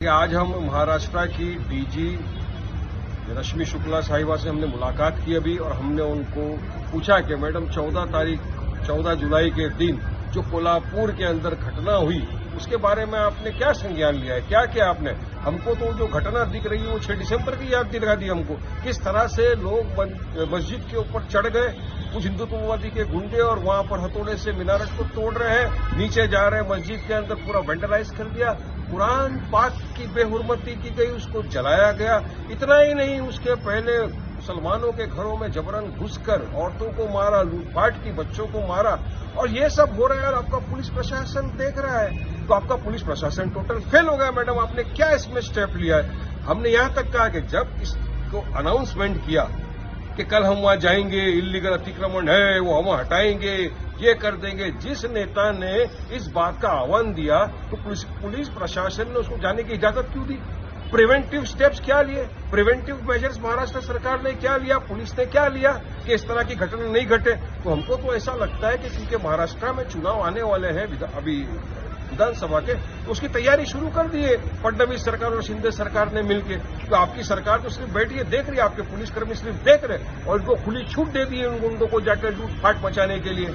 आज हम महाराष्ट्र की डीजी रश्मि शुक्ला साहिबा से हमने मुलाकात की अभी, और हमने उनको पूछा कि मैडम 14 जुलाई के दिन जो कोल्हापुर के अंदर घटना हुई उसके बारे में आपने क्या संज्ञान लिया है, क्या किया आपने। हमको तो जो घटना दिख रही है वो 6 दिसंबर की याद दिला दी हमको, किस तरह से लोग मस्जिद के ऊपर चढ़ गए, कुछ हिंदुत्ववादी के गुंडे, और वहां पर हथौड़े से मीनारत को तोड़ रहे हैं, नीचे जा रहे हैं, मस्जिद के अंदर पूरा वेंडलाइज कर दिया, कुरान पाक की बेहुरमती की गई, उसको जलाया गया। इतना ही नहीं, उसके पहले मुसलमानों के घरों में जबरन घुसकर औरतों को मारा, लूटपाट की, बच्चों को मारा, और ये सब हो रहा है और आपका पुलिस प्रशासन देख रहा है। तो आपका पुलिस प्रशासन टोटल फेल हो गया। मैडम, आपने क्या इसमें स्टेप लिया है। हमने यहां तक कहा कि जब इसको अनाउंसमेंट किया कि कल हम वहां जाएंगे, इल्लीगल अतिक्रमण है वो हम हटाएंगे, ये कर देंगे, जिस नेता ने इस बात का आह्वान दिया तो पुलिस प्रशासन ने उसको जाने की इजाजत क्यों दी। प्रिवेंटिव स्टेप्स क्या लिए, प्रिवेंटिव मेजर्स महाराष्ट्र सरकार ने क्या लिया, पुलिस ने क्या लिया कि इस तरह की घटना नहीं घटे। तो हमको तो ऐसा लगता है कि क्योंकि महाराष्ट्र में चुनाव आने वाले हैं अभी विधानसभा के, तो उसकी तैयारी शुरू कर दी है फडणवीस सरकार और शिंदे सरकार ने मिलकर। तो आपकी सरकार तो सिर्फ बैठी है, देख रही है, आपके पुलिसकर्मी सिर्फ देख रहे, और इनको खुली छूट दे दी है उन गुंडों को जाकर लूटपाट मचाने के लिए।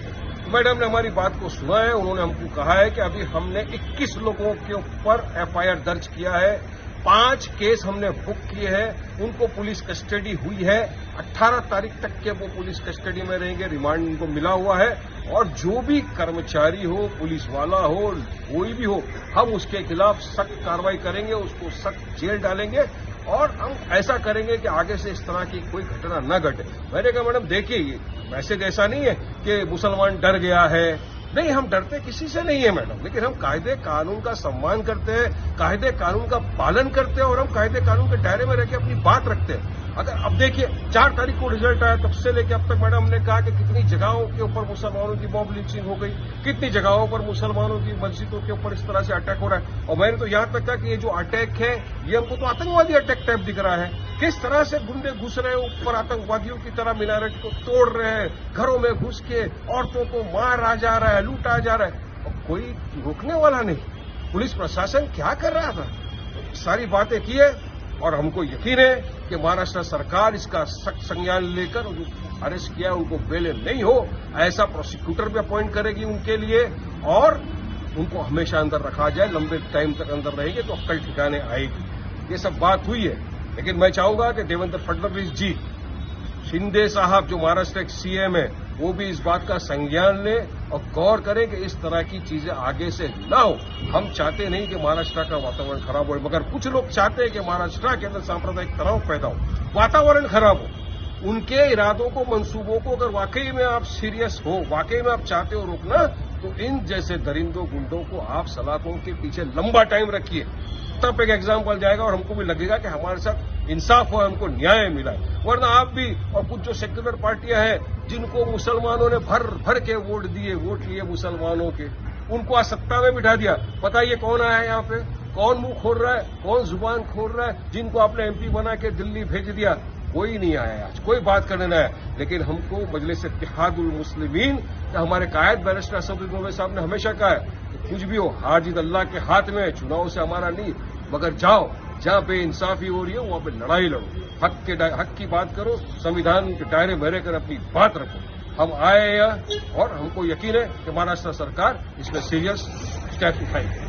मैडम ने हमारी बात को सुना है, उन्होंने हमको कहा है कि अभी हमने 21 लोगों के ऊपर एफआईआर दर्ज किया है, 5 केस हमने बुक किए हैं, उनको पुलिस कस्टडी हुई है, 18 तारीख तक के वो पुलिस कस्टडी में रहेंगे, रिमांड उनको मिला हुआ है, और जो भी कर्मचारी हो, पुलिस वाला हो, कोई भी हो, हम उसके खिलाफ सख्त कार्रवाई करेंगे, उसको सख्त जेल डालेंगे, और हम ऐसा करेंगे कि आगे से इस तरह की कोई घटना न घटे। मैंने कहा मैडम देखिए, ये मैसेज ऐसा नहीं है कि मुसलमान डर गया है, नहीं, हम डरते किसी से नहीं है मैडम, लेकिन हम कायदे कानून का सम्मान करते हैं, कायदे कानून का पालन करते हैं, और हम कायदे कानून के दायरे में रहकर अपनी बात रखते हैं। अगर अब देखिए 4 तारीख को रिजल्ट आया, तब से लेकर अब तक मैडम हमने कहा कि कितनी जगहों के ऊपर मुसलमानों की मॉब लिंचिंग हो गई, कितनी जगहों पर मुसलमानों की मस्जिदों के ऊपर इस तरह से अटैक हो रहा है। और मैंने तो यहां तक कहा कि ये जो अटैक है ये हमको तो आतंकवादी अटैक टाइप दिख रहा है। किस तरह से गुंडे घुस रहे हैं ऊपर, आतंकवादियों की तरह मीनारत को तोड़ रहे हैं, घरों में घुस के औरतों को मारा जा रहा है, लूटा जा रहा है, और कोई रोकने वाला नहीं। पुलिस प्रशासन क्या कर रहा था, सारी बातें की है, और हमको यकीन है कि महाराष्ट्र सरकार इसका सख्त संज्ञान लेकर जो अरेस्ट किया उनको बेल नहीं हो, ऐसा प्रोसिक्यूटर भी अपॉइंट करेगी उनके लिए, और उनको हमेशा अंदर रखा जाए, लंबे टाइम तक अंदर रहेंगे तो अक्ल ठिकाने आएगी। ये सब बात हुई है, लेकिन मैं चाहूंगा कि देवेंद्र फडणवीस जी, शिंदे साहब जो महाराष्ट्र के सीएम है, वो भी इस बात का संज्ञान लें और गौर करें कि इस तरह की चीजें आगे से न हो। हम चाहते नहीं कि महाराष्ट्र का वातावरण खराब हो, मगर कुछ लोग चाहते हैं कि महाराष्ट्र के अंदर सांप्रदायिक तनाव पैदा हो, वातावरण खराब हो। उनके इरादों को, मंसूबों को अगर वाकई में आप सीरियस हो, वाकई में आप चाहते हो रोकना, तो इन जैसे दरिंदों गुंडों को आप सलाखों के पीछे लंबा टाइम रखिए, तब एक एग्जाम्पल जाएगा और हमको भी लगेगा कि हमारे साथ इंसाफ हुआ, हमको न्याय मिला। वरना आप भी और कुछ जो सेक्युलर पार्टियां हैं जिनको मुसलमानों ने भर भर के वोट लिए मुसलमानों के, उनको आज सत्ता में बिठा दिया। पता ये कौन आया है यहाँ पे, कौन मुंह खोल रहा है, कौन जुबान खोल रहा है, जिनको आपने एमपी बना के दिल्ली भेज दिया, कोई नहीं आया आज, कोई बात करने नहीं आया। लेकिन हमको मजलिस इत्तेहादुल मुस्लिमीन, हमारे कायद बैरिस्टर असदुद्दीन साहब ने हमेशा कहा है कि कुछ भी हो, हार जीत अल्लाह के हाथ में है, चुनाव से हमारा नहीं, मगर जाओ जहां पे इंसाफी हो रही है वहां पे लड़ाई लड़ो, हक की बात करो, संविधान के दायरे में रहकर अपनी बात रखो। हम आए हैं और हमको यकीन है कि महाराष्ट्र सरकार इसमें सीरियस स्टेप उठाएगी।